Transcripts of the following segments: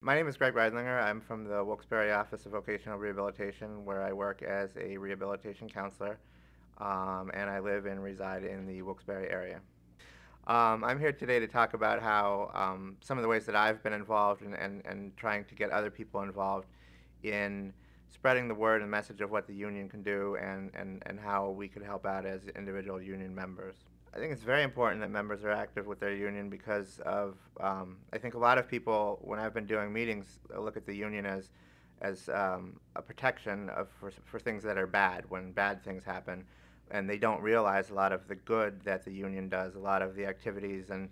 My name is Greg Riedlinger. I'm from the Wilkes-Barre Office of Vocational Rehabilitation, where I work as a rehabilitation counselor, and I live and reside in the Wilkes-Barre area. I'm here today to talk about how some of the ways that I've been involved and trying to get other people involved in spreading the word and message of what the union can do and how we could help out as individual union members. I think it's very important that members are active with their union because of I think a lot of people, when I've been doing meetings, look at the union as a protection for things that are bad, when bad things happen, and they don't realize a lot of the good that the union does, a lot of the activities and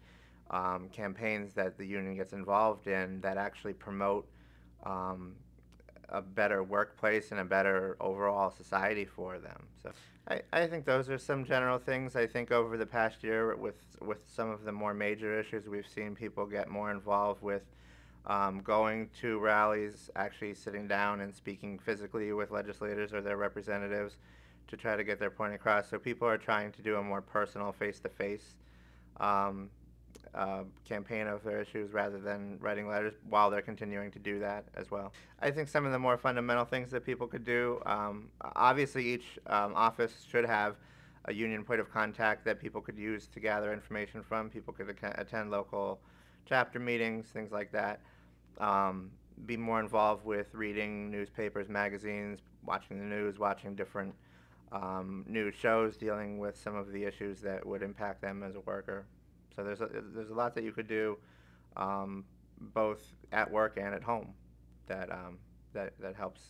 campaigns that the union gets involved in that actually promote um, a better workplace and a better overall society for them. So I think those are some general things. I think over the past year with some of the more major issues, we've seen people get more involved with going to rallies, actually sitting down and speaking physically with legislators or their representatives to try to get their point across. So people are trying to do a more personal, face-to-face um, campaign of their issues rather than writing letters while they're continuing to do that as well. I think some of the more fundamental things that people could do, obviously each office should have a union point of contact that people could use to gather information from. People could attend local chapter meetings, things like that. Be more involved with reading newspapers, magazines, watching the news, watching different news shows dealing with some of the issues that would impact them as a worker. So there's a lot that you could do, both at work and at home, that that helps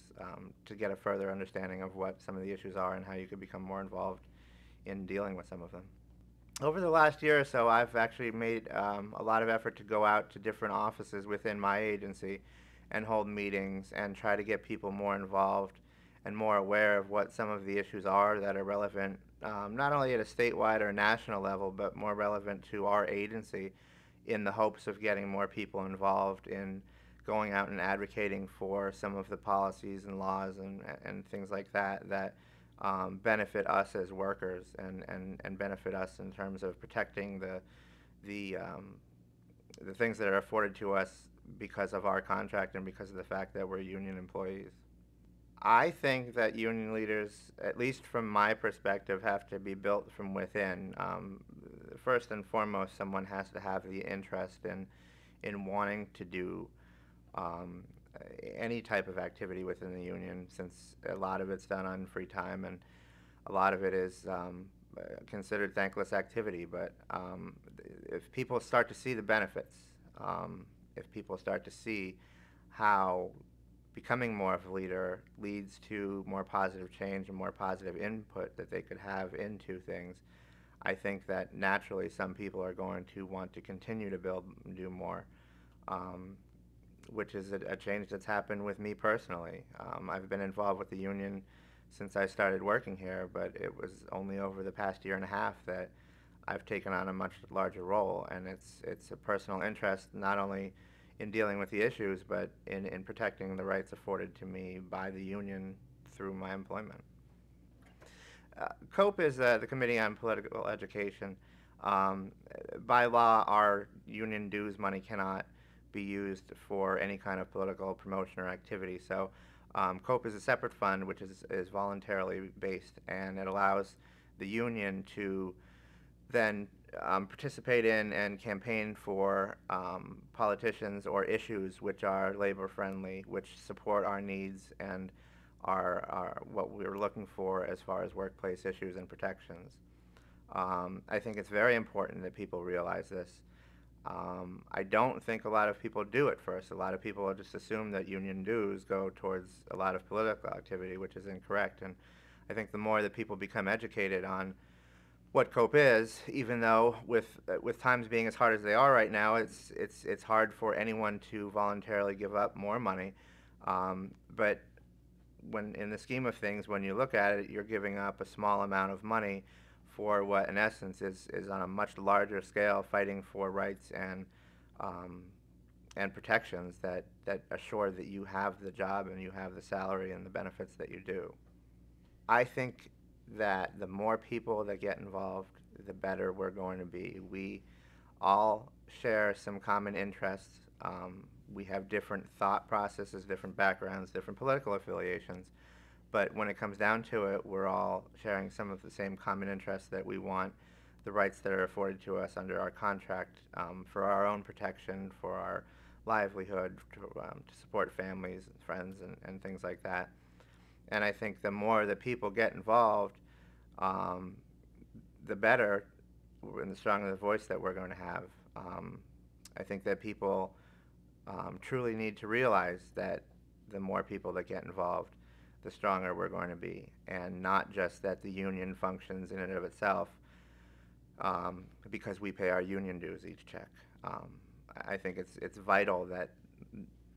to get a further understanding of what some of the issues are and how you could become more involved in dealing with some of them. Over the last year or so, I've actually made a lot of effort to go out to different offices within my agency and hold meetings and try to get people more involved and more aware of what some of the issues are that are relevant, not only at a statewide or national level, but more relevant to our agency, in the hopes of getting more people involved in going out and advocating for some of the policies and laws and things like that that benefit us as workers and benefit us in terms of protecting the the things that are afforded to us because of our contract and because of the fact that we're union employees. I think that union leaders, at least from my perspective, have to be built from within. First and foremost, someone has to have the interest in wanting to do um, any type of activity within the union, since a lot of it's done on free time and a lot of it is considered thankless activity. But if people start to see the benefits, if people start to see how becoming more of a leader leads to more positive change and more positive input that they could have into things, I think that naturally some people are going to want to continue to build and do more, which is a change that's happened with me personally. I've been involved with the union since I started working here, but it was only over the past year and a half that I've taken on a much larger role, and it's a personal interest not only in dealing with the issues, but in protecting the rights afforded to me by the union through my employment. COPE is the Committee on Political Education. Um, by law, our union dues money cannot be used for any kind of political promotion or activity. So COPE is a separate fund which is voluntarily based, and it allows the union to then participate in and campaign for politicians or issues which are labor friendly, which support our needs and are what we're looking for as far as workplace issues and protections. I think it's very important that people realize this. I don't think a lot of people do at first. A lot of people just assume that union dues go towards a lot of political activity, which is incorrect. And I think the more that people become educated on what COPE is, even though with times being as hard as they are right now, it's hard for anyone to voluntarily give up more money. But when in the scheme of things, when you look at it, you're giving up a small amount of money for what, in essence, is on a much larger scale, fighting for rights and protections that assure that you have the job and you have the salary and the benefits that you do. I think that the more people that get involved, the better we're going to be. We all share some common interests. we have different thought processes, different backgrounds, different political affiliations. But when it comes down to it, we're all sharing some of the same common interests, that we want the rights that are afforded to us under our contract, for our own protection, for our livelihood, to support families and friends and things like that. And I think the more that people get involved, um, the better and the stronger the voice that we're going to have. Um, I think that people truly need to realize that the more people that get involved, the stronger we're going to be, and not just that the union functions in and of itself, because we pay our union dues each check. Um, I think it's vital that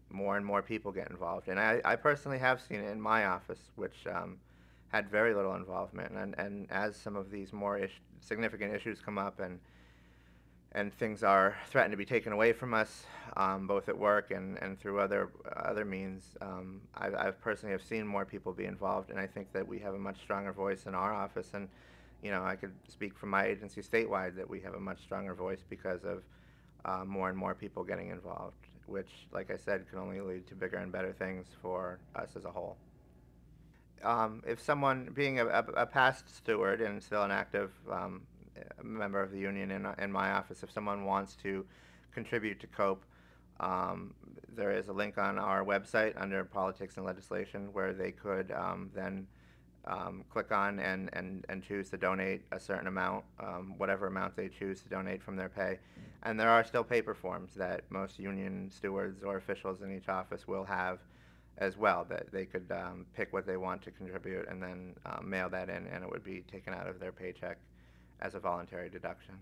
more and more people get involved, and I personally have seen it in my office, which had very little involvement, and as some of these more significant issues come up, and things are threatened to be taken away from us, both at work and through other means. I've personally have seen more people be involved, and I think that we have a much stronger voice in our office. And I could speak from my agency statewide that we have a much stronger voice because of more and more people getting involved, which, like I said, can only lead to bigger and better things for us as a whole. If someone, being a past steward and still an active member of the union in my office, if someone wants to contribute to COPE, there is a link on our website under Politics and Legislation where they could then click on and choose to donate a certain amount, whatever amount they choose to donate from their pay. And there are still paper forms that most union stewards or officials in each office will have as well, that they could pick what they want to contribute and then mail that in, and it would be taken out of their paycheck as a voluntary deduction.